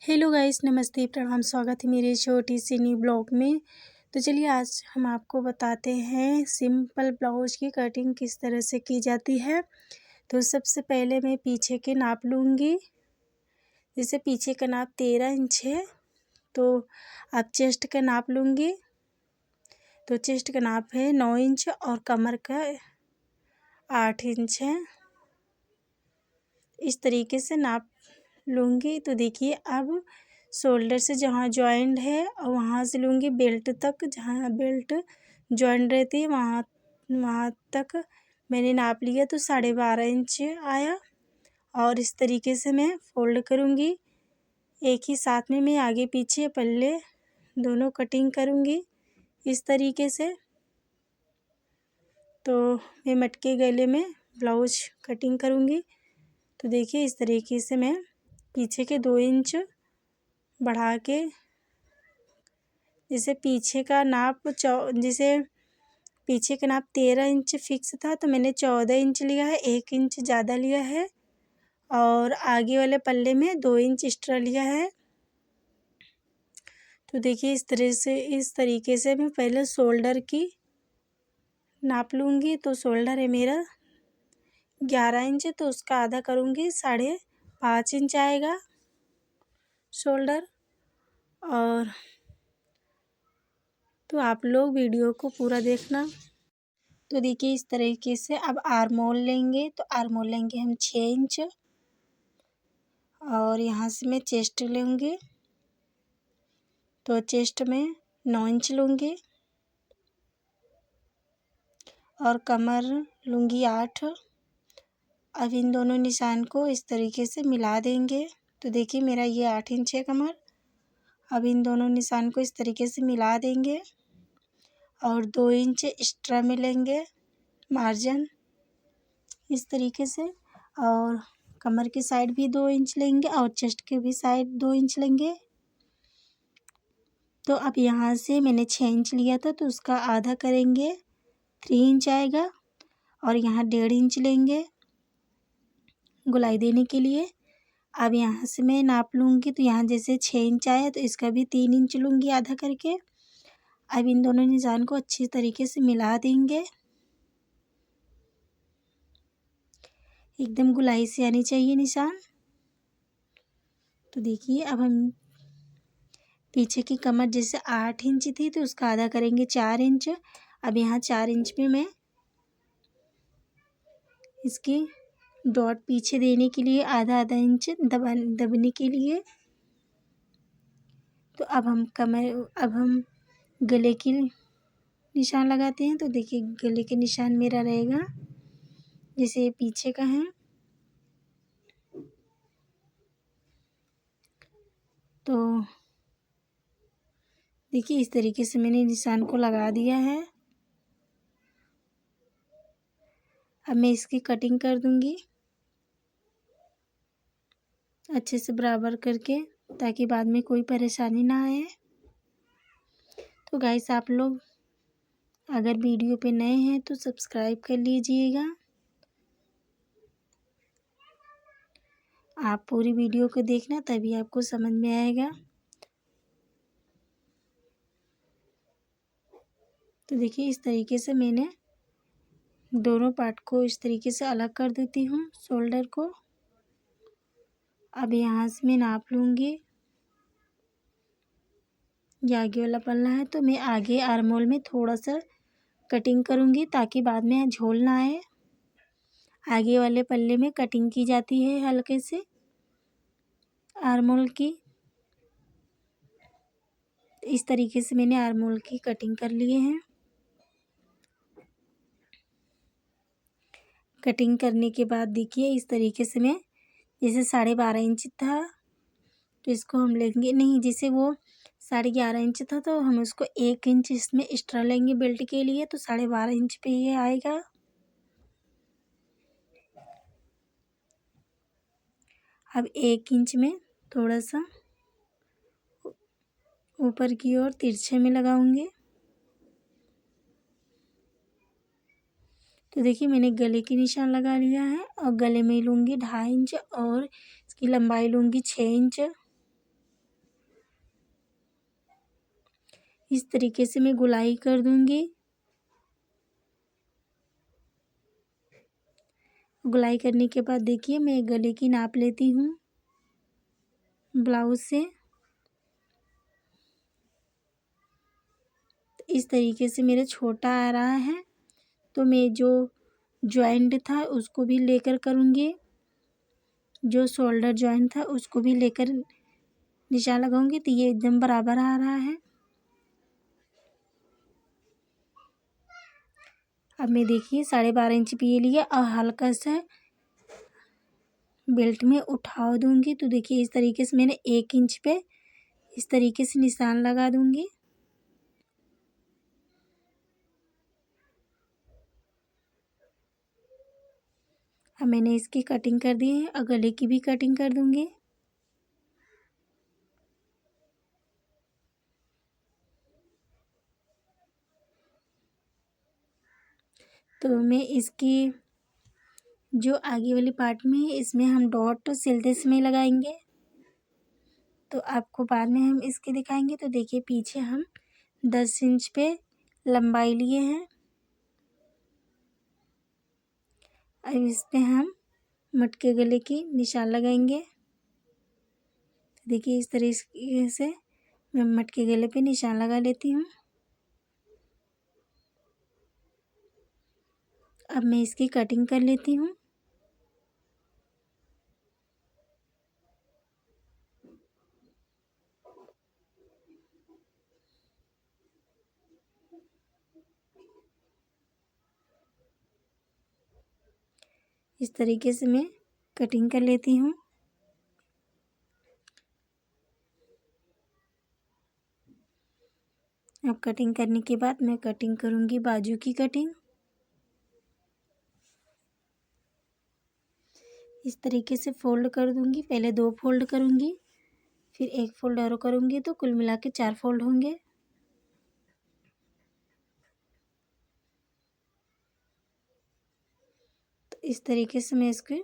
Hello guys, नमस्ते, प्रणाम, स्वागत है मेरे छोटी सी न्यू ब्लॉग में। तो चलिए आज हम आपको बताते हैं सिंपल ब्लाउज की कटिंग किस तरह से की जाती है। तो सबसे पहले मैं पीछे के नाप लूँगी। जैसे पीछे का नाप 13 इंच है, तो आप चेस्ट का नाप लूँगी। तो चेस्ट का नाप है 9 इंच और कमर का 8 इंच है। इस तरीके से नाप लूँगी। तो देखिए अब शोल्डर से जहाँ जॉइंट है और वहाँ से लूँगी बेल्ट तक, जहाँ बेल्ट जॉइंट रहती है वहाँ वहाँ तक मैंने नाप लिया। तो 12.5 इंच आया और इस तरीके से मैं फोल्ड करूँगी। एक ही साथ में मैं आगे पीछे पल्ले दोनों कटिंग करूँगी इस तरीके से। तो मैं मटके गले में ब्लाउज कटिंग करूँगी। तो देखिए इस तरीके से मैं पीछे के 2 इंच बढ़ा के, जैसे पीछे का नाप जैसे पीछे का नाप 13 इंच फिक्स था, तो मैंने 14 इंच लिया है, 1 इंच ज़्यादा लिया है। और आगे वाले पल्ले में 2 इंच एक्स्ट्रा लिया है। तो देखिए इस तरीके से मैं पहले शोल्डर की नाप लूँगी। तो शोल्डर है मेरा 11 इंच, तो उसका आधा करूँगी, 5.5 इंच आएगा शोल्डर। और तो आप लोग वीडियो को पूरा देखना। तो देखिए इस तरीके से अब आर्म होल लेंगे। तो आर्म होल लेंगे हम 6 इंच और यहाँ से मैं चेस्ट लूँगी। तो चेस्ट में 9 इंच लूँगी और कमर लूँगी 8। अब इन दोनों निशान को इस तरीके से मिला देंगे। तो देखिए मेरा ये 8 इंच है कमर। अब इन दोनों निशान को इस तरीके से मिला देंगे और 2 इंच एक्स्ट्रा मिलेंगे मार्जिन इस तरीके से। और कमर की साइड भी 2 इंच लेंगे और चेस्ट के भी साइड 2 इंच लेंगे। तो अब यहाँ से मैंने 6 इंच लिया था, तो उसका आधा करेंगे, 3 इंच आएगा। और यहाँ 1.5 इंच लेंगे गोलाई देने के लिए। अब यहाँ से मैं नाप लूँगी। तो यहाँ जैसे 6 इंच आया, तो इसका भी 3 इंच लूँगी आधा करके। अब इन दोनों निशान को अच्छी तरीके से मिला देंगे। एकदम गोलाई से आनी चाहिए निशान। तो देखिए अब हम पीछे की कमर जैसे 8 इंच थी, तो उसका आधा करेंगे 4 इंच। अब यहाँ 4 इंच में मैं इसकी डॉट पीछे देने के लिए आधा इंच दबने के लिए। तो अब हम गले की निशान लगाते हैं। तो देखिए गले के निशान मेरा रहेगा जैसे पीछे का है। तो देखिए इस तरीके से मैंने निशान को लगा दिया है। अब मैं इसकी कटिंग कर दूंगी अच्छे से बराबर करके, ताकि बाद में कोई परेशानी ना आए। तो गाइस आप लोग अगर वीडियो पे नए हैं तो सब्सक्राइब कर लीजिएगा। आप पूरी वीडियो को देखना, तभी आपको समझ में आएगा। तो देखिए इस तरीके से मैंने दोनों पार्ट को इस तरीके से अलग कर देती हूँ शोल्डर को। अब यहाँ से मैं नाप लूँगी। ये आगे वाला पल्ला है, तो मैं आगे आर्म होल में थोड़ा सा कटिंग करूँगी ताकि बाद में झोल ना आए। आगे वाले पल्ले में कटिंग की जाती है हल्के से आर्म होल की। इस तरीके से मैंने आर्म होल की कटिंग कर लिए हैं। कटिंग करने के बाद देखिए इस तरीके से मैं जैसे 12.5 इंच था, तो इसको हम लेंगे नहीं, जैसे वो 11.5 इंच था, तो हम उसको 1 इंच इसमें एक्स्ट्रा लेंगे बेल्ट के लिए। तो 12.5 इंच पे ये आएगा। अब 1 इंच में थोड़ा सा ऊपर की ओर तिरछे में लगाऊंगी। तो देखिए मैंने गले की निशान लगा लिया है और गले में लूँगी 2.5 इंच और इसकी लंबाई लूँगी 6 इंच। इस तरीके से मैं गोलाई कर दूंगी। गोलाई करने के बाद देखिए मैं गले की नाप लेती हूँ ब्लाउज से। इस तरीके से मेरा छोटा आ रहा है, तो मैं जो जॉइंट था उसको भी लेकर करूँगी, जो शोल्डर जॉइंट था उसको भी लेकर निशान लगाऊंगी, तो ये एकदम बराबर आ रहा है। अब मैं देखिए 12.5 इंच पे ये लिया और हल्का सा बेल्ट में उठा दूंगी। तो देखिए इस तरीके से मैंने 1 इंच पे इस तरीके से निशान लगा दूंगी। अब मैंने इसकी कटिंग कर दी है और गले की भी कटिंग कर दूंगी। तो मैं इसकी जो आगे वाली पार्ट में है इसमें हम डॉट सिलते समय लगाएंगे, तो आपको बाद में हम इसके दिखाएंगे। तो देखिए पीछे हम 10 इंच पे लंबाई लिए हैं। अब इस पे हम मटके गले की निशान लगाएंगे। देखिए इस तरीके से मैं मटके गले पे निशान लगा लेती हूँ। अब मैं इसकी कटिंग कर लेती हूँ। इस तरीके से मैं कटिंग कर लेती हूँ। अब कटिंग करने के बाद मैं कटिंग करूँगी बाजू की कटिंग। इस तरीके से फोल्ड कर दूँगी, पहले 2 फोल्ड करूँगी, फिर 1 फोल्ड और करूँगी, तो कुल मिला के 4 फोल्ड होंगे। तो इस तरीके से मैं इसके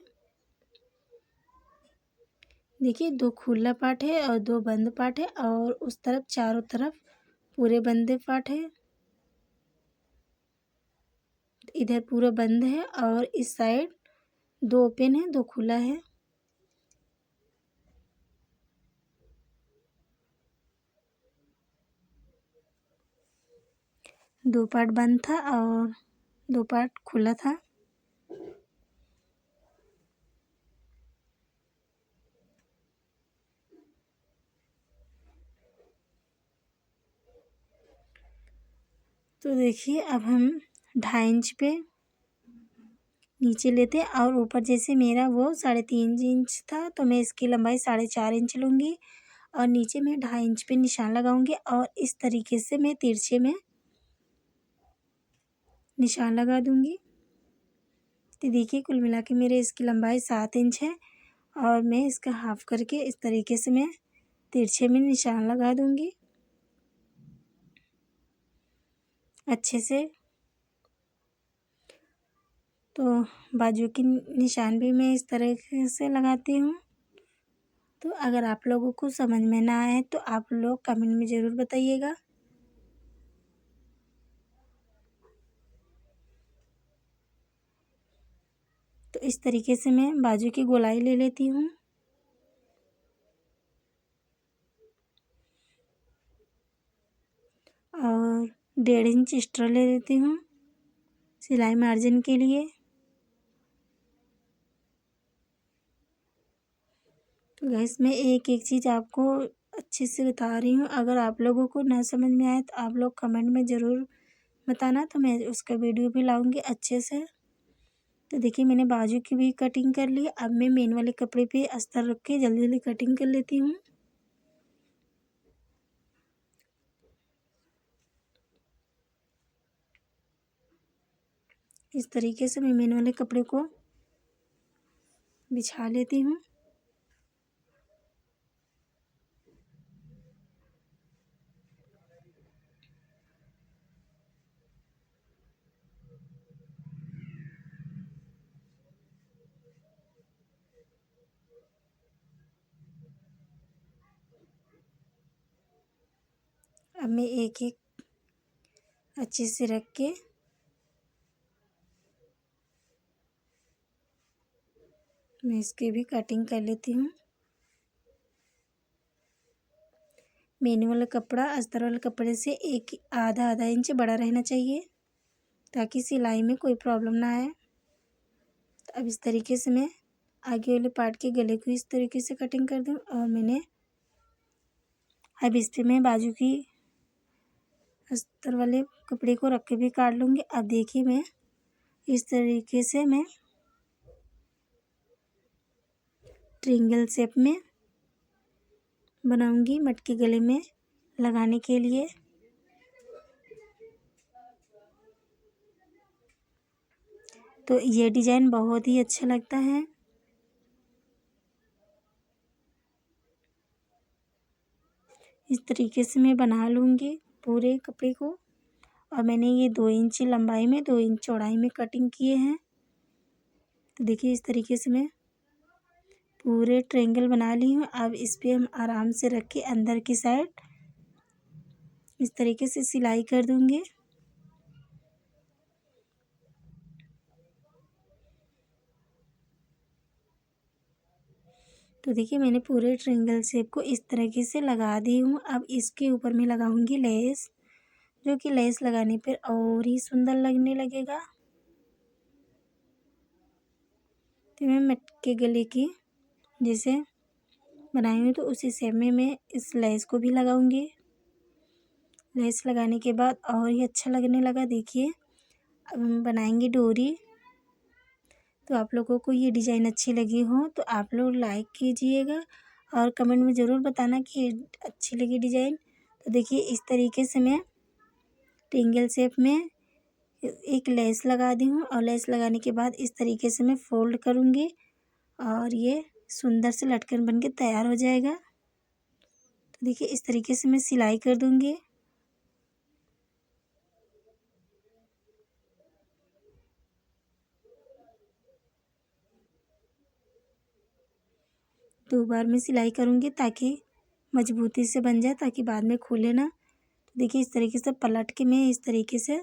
देखिए 2 खुला पार्ट है और 2 बंद पार्ट है, और उस तरफ चारों तरफ पूरे बंदे पार्ट है। इधर पूरा बंद है और इस साइड 2 ओपन है, 2 खुला है। दो पार्ट बंद था और 2 पार्ट खुला था। तो देखिए अब हम 2.5 इंच पे नीचे लेते हैं, और ऊपर जैसे मेरा वो 3.5 इंच था, तो मैं इसकी लंबाई 4.5 इंच लूँगी और नीचे मैं 2.5 इंच पे निशान लगाऊंगी, और इस तरीके से मैं तिरछे में निशान लगा दूंगी। तो देखिए कुल मिला के मेरे इसकी लंबाई 7 इंच है, और मैं इसका हाफ करके इस तरीके से मैं तिरछे में निशान लगा दूंगी अच्छे से। तो बाजू की निशान भी मैं इस तरीके से लगाती हूँ। तो अगर आप लोगों को समझ में ना आए तो आप लोग कमेंट में ज़रूर बताइएगा। तो इस तरीके से मैं बाजू की गोलाई ले लेती हूँ, और 1.5 इंच एक्स्ट्रा ले लेती हूँ सिलाई मार्जिन के लिए। तो गैस मैं एक एक चीज़ आपको अच्छे से बता रही हूँ, अगर आप लोगों को ना समझ में आए तो आप लोग कमेंट में ज़रूर बताना, तो मैं उसका वीडियो भी लाऊंगी अच्छे से। तो देखिए मैंने बाजू की भी कटिंग कर ली। अब मैं मेन वाले कपड़े पे अस्तर रख के जल्दी जल्दी कटिंग कर लेती हूँ। इस तरीके से मैं मेन वाले कपड़े को बिछा लेती हूँ। अब मैं एक एक अच्छे से रख के मैं इसकी भी कटिंग कर लेती हूँ। मैंने वाला कपड़ा अस्तर वाले कपड़े से एक आधा इंच बड़ा रहना चाहिए ताकि सिलाई में कोई प्रॉब्लम ना आए। तो अब इस तरीके से मैं आगे वाले पार्ट के गले को इस तरीके से कटिंग कर दूँ और मैंने अब इस पे मैं बाजू की अस्तर वाले कपड़े को रख के भी काट लूँगी। अब देखिए मैं इस तरीके से मैं ट्रायंगल शेप में बनाऊँगी मटके गले में लगाने के लिए। तो ये डिज़ाइन बहुत ही अच्छा लगता है। इस तरीके से मैं बना लूँगी पूरे कपड़े को। और मैंने ये 2 इंच लंबाई में 2 इंच चौड़ाई में कटिंग किए हैं। तो देखिए इस तरीके से मैं पूरे ट्रायंगल बना ली हूँ। अब इस पे हम आराम से रख के अंदर की साइड इस तरीके से सिलाई कर दूँगी। तो देखिए मैंने पूरे ट्रायंगल शेप को इस तरीके से लगा दी हूँ। अब इसके ऊपर मैं लगाऊंगी लेस, जो कि लेस लगाने पर और ही सुंदर लगने लगेगा। तो मैं मटके गले की जैसे बनाई हूँ तो उसी शेप में मैं इस लेस को भी लगाऊंगी। लेस लगाने के बाद और ही अच्छा लगने लगा। देखिए अब हम बनाएंगे डोरी। तो आप लोगों को ये डिज़ाइन अच्छी लगी हो तो आप लोग लाइक कीजिएगा और कमेंट में ज़रूर बताना कि अच्छी लगी डिज़ाइन। तो देखिए इस तरीके से मैं ट्रायंगल शेप में एक लेस लगा दी हूँ और लेस लगाने के बाद इस तरीके से मैं फोल्ड करूँगी और ये सुंदर से लटकन बन के तैयार हो जाएगा। तो देखिए इस तरीके से मैं सिलाई कर दूँगी। दो बार मैं सिलाई करूँगी ताकि मजबूती से बन जाए, ताकि बाद में खुले ना। तो देखिए इस तरीके से पलट के मैं इस तरीके से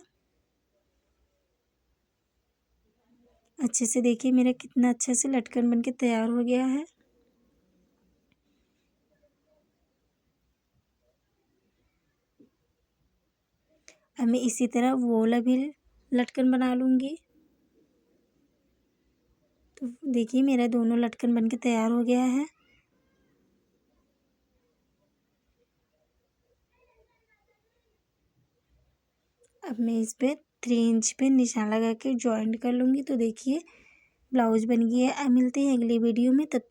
अच्छे से देखिए मेरा कितना अच्छे से लटकन बन के तैयार हो गया है। अब मैं इसी तरह वो वाला भी लटकन बना लूँगी। तो देखिए मेरा दोनों लटकन बन के तैयार हो गया है। अब मैं इस पे 3 इंच पे निशान लगा के जॉइंट कर लूँगी। तो देखिए ब्लाउज बन गया है। अब मिलते हैं अगली वीडियो में, तब तक